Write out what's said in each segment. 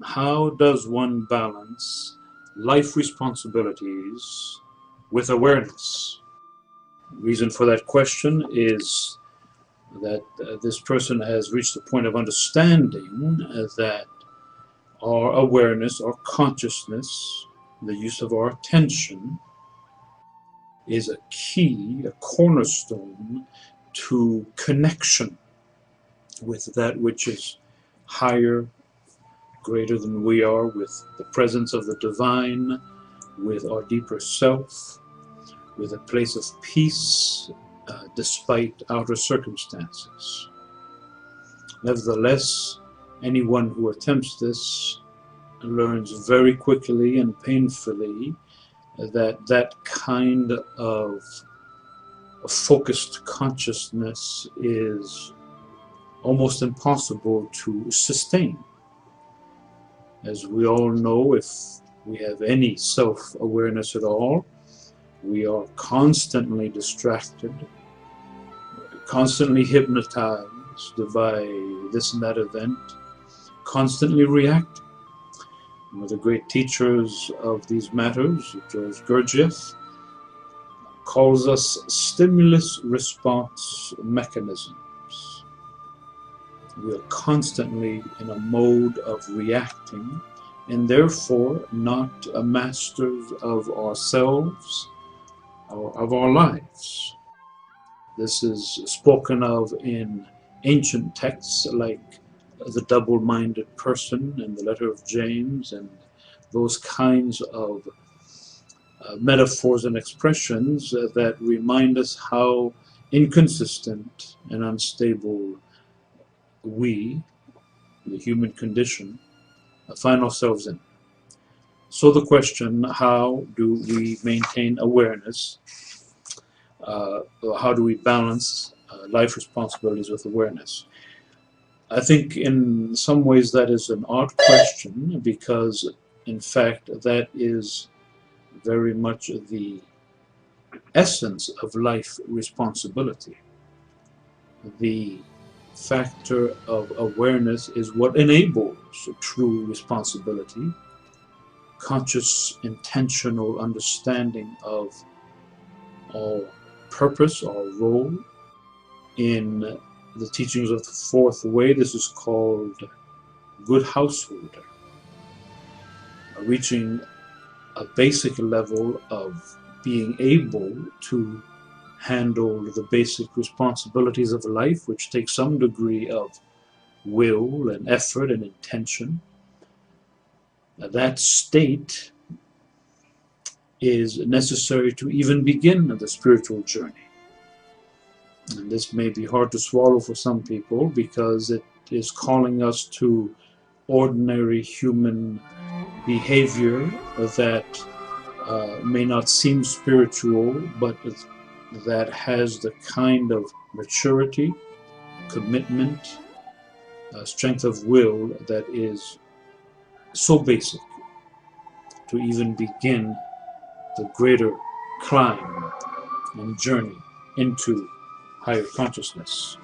How does one balance life responsibilities with awareness? Reason for that question is that this person has reached a point of understanding that our awareness, our consciousness, the use of our attention is a key, a cornerstone to connection with that which is higher, greater than we are, with the presence of the divine, with our deeper self, with a place of peace despite outer circumstances. Nevertheless, anyone who attempts this learns very quickly and painfully that that kind of focused consciousness is almost impossible to sustain. As we all know, if we have any self-awareness at all, we are constantly distracted, constantly hypnotized by this and that event, constantly reacting. One of the great teachers of these matters, George Gurdjieff, calls us stimulus-response mechanisms. We are constantly in a mode of reacting and therefore not masters of ourselves or of our lives. This is spoken of in ancient texts like the double-minded person and the letter of James and those kinds of metaphors and expressions that remind us how inconsistent and unstable we, the human condition, find ourselves in. So the question, how do we maintain awareness? How do we balance life responsibilities with awareness? I think in some ways that is an odd question, because in fact that is very much the essence of life responsibility. The factor of awareness is what enables true responsibility, conscious, intentional understanding of our purpose, our role. In the teachings of the fourth way, this is called good householder, reaching a basic level of being able to handle the basic responsibilities of life, which take some degree of will and effort and intention. That state is necessary to even begin the spiritual journey. And this may be hard to swallow for some people because it is calling us to ordinary human behavior that may not seem spiritual, but that has the kind of maturity, commitment, strength of will that is so basic to even begin the greater climb and journey into higher consciousness.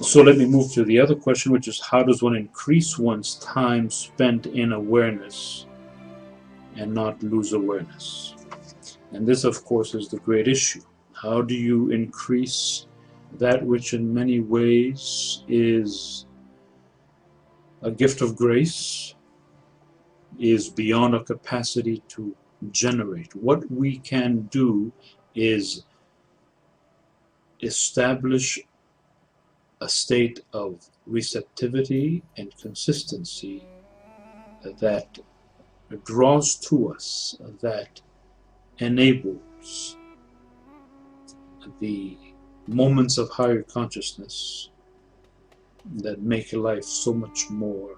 So let me move to the other question, which is how does one increase one's time spent in awareness and not lose awareness? And this, of course, is the great issue. How do you increase that which in many ways is a gift of grace, is beyond our capacity to generate? What we can do is establish a state of receptivity and consistency that draws to us, that enables the moments of higher consciousness that make life so much more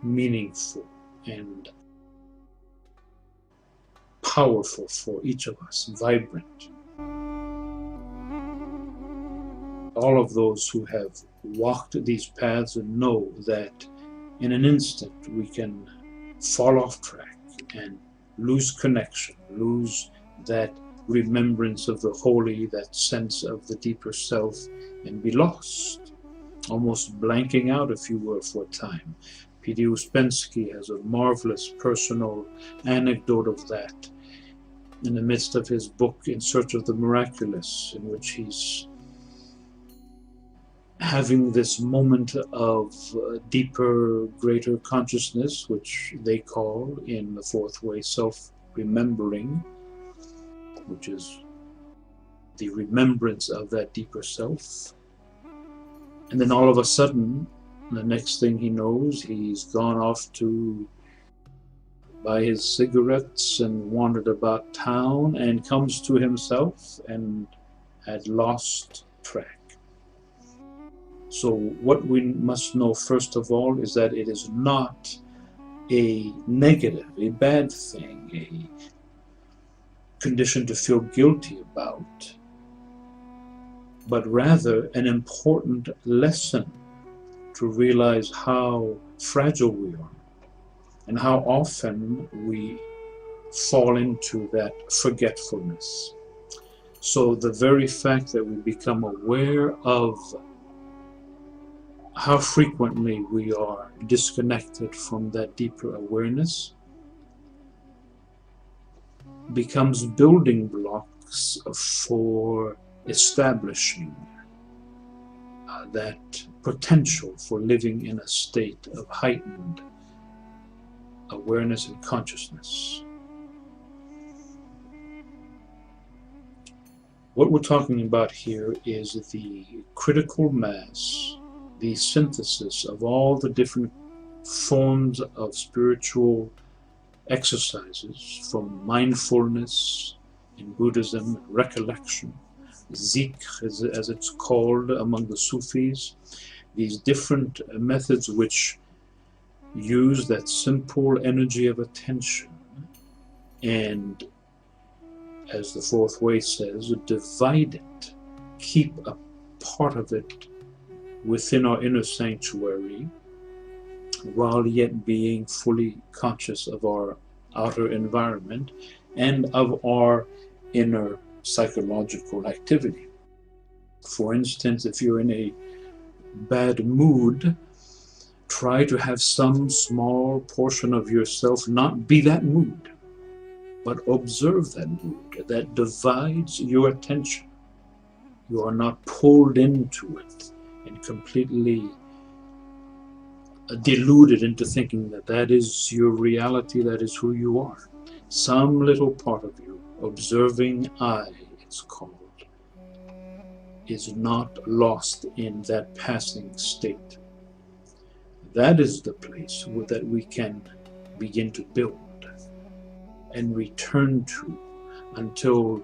meaningful and powerful for each of us, vibrant. All of those who have walked these paths and know that in an instant we can fall off track and lose connection, lose that remembrance of the holy, that sense of the deeper self, and be lost, almost blanking out, if you will, for a time. P.D. Uspensky has a marvelous personal anecdote of that in the midst of his book In Search of the Miraculous, in which he's having this moment of deeper, greater consciousness, which they call in the fourth way self-remembering, which is the remembrance of that deeper self. And then all of a sudden, the next thing he knows, he's gone off to buy his cigarettes and wandered about town and comes to himself and had lost track. So what we must know first of all is that it is not a negative, a bad thing, a condition to feel guilty about, but rather an important lesson to realize how fragile we are and how often we fall into that forgetfulness. So the very fact that we become aware of how frequently we are disconnected from that deeper awareness becomes building blocks for establishing that potential for living in a state of heightened awareness and consciousness. What we're talking about here is the critical mass, the synthesis of all the different forms of spiritual exercises, from mindfulness in Buddhism, recollection, zikr as it's called among the Sufis, these different methods which use that simple energy of attention and, as the fourth way says, divide it, keep a part of it within our inner sanctuary, while yet being fully conscious of our outer environment and of our inner psychological activity. For instance, if you're in a bad mood, try to have some small portion of yourself not be that mood, but observe that mood. That divides your attention. You are not pulled into it and completely deluded into thinking that that is your reality, that is who you are. Some little part of you, observing I, it's called, is not lost in that passing state. That is the place that we can begin to build and return to until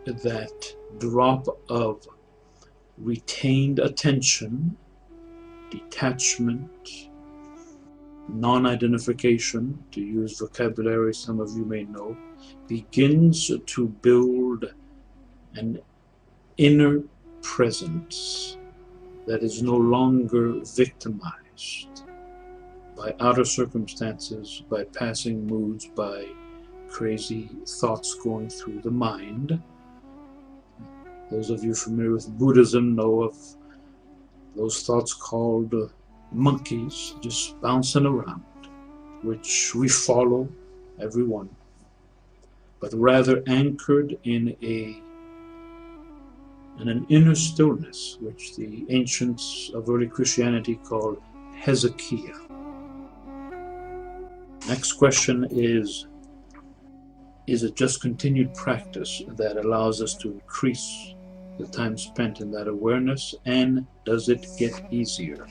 that drop of retained attention, detachment, non-identification, to use vocabulary some of you may know, begins to build an inner presence that is no longer victimized by outer circumstances, by passing moods, by crazy thoughts going through the mind. Those of you familiar with Buddhism know of those thoughts called monkeys just bouncing around, which we follow, everyone, but rather anchored in an inner stillness, which the ancients of early Christianity called Hezekiah. Next question is it just continued practice that allows us to increase the time spent in that awareness, and does it get easier?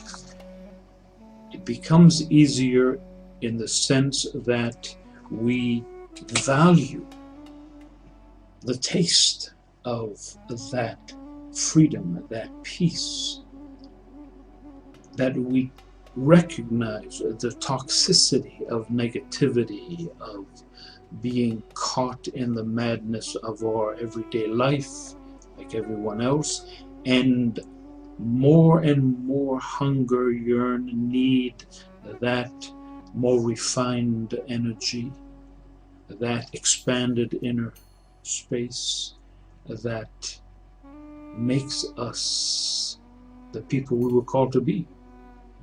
It becomes easier in the sense that we value the taste of that freedom, that peace, that we recognize the toxicity of negativity, of being caught in the madness of our everyday life, like everyone else, and more hunger, yearn, need that more refined energy, that expanded inner space that makes us the people we were called to be,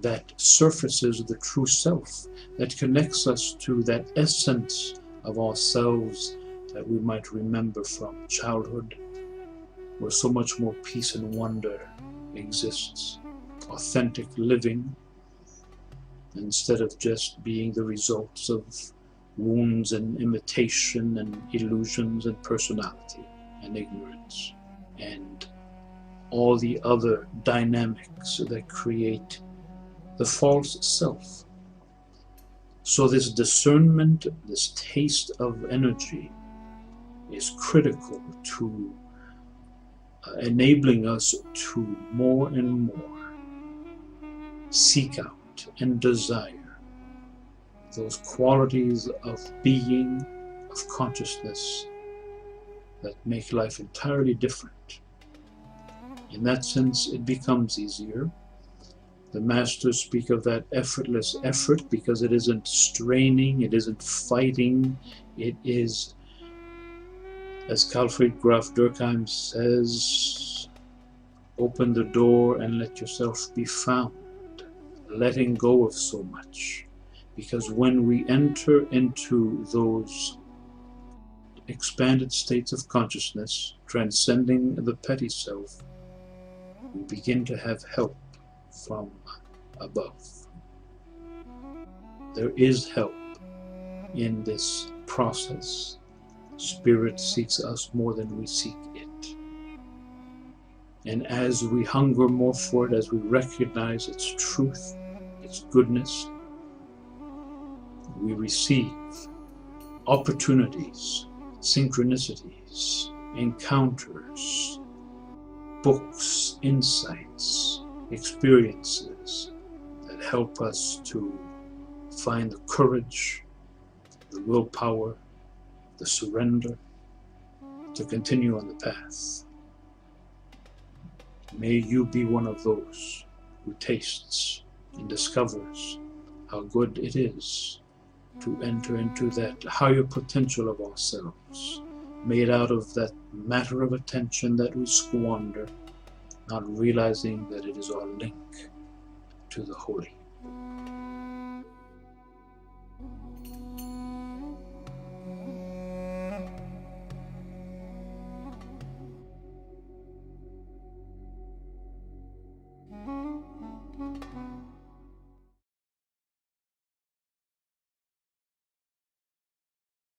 that surfaces the true self, that connects us to that essence of ourselves that we might remember from childhood, where so much more peace and wonder exists. Authentic living, instead of just being the results of wounds and imitation and illusions and personality and ignorance and all the other dynamics that create the false self. So this discernment, this taste of energy, is critical to enabling us to more and more seek out and desire those qualities of being, of consciousness, that make life entirely different. In that sense, it becomes easier. The masters speak of that effortless effort because it isn't straining, it isn't fighting, it is, as Carlfried Graf Durkheim says, open the door and let yourself be found, letting go of so much. Because when we enter into those expanded states of consciousness, transcending the petty self, we begin to have help from above. There is help in this process. Spirit seeks us more than we seek it. And as we hunger more for it, as we recognize its truth, its goodness, we receive opportunities, synchronicities, encounters, books, insights, experiences that help us to find the courage, the willpower, the surrender to continue on the path. May you be one of those who tastes and discovers how good it is to enter into that higher potential of ourselves, made out of that matter of attention that we squander, not realizing that it is our link to the holy.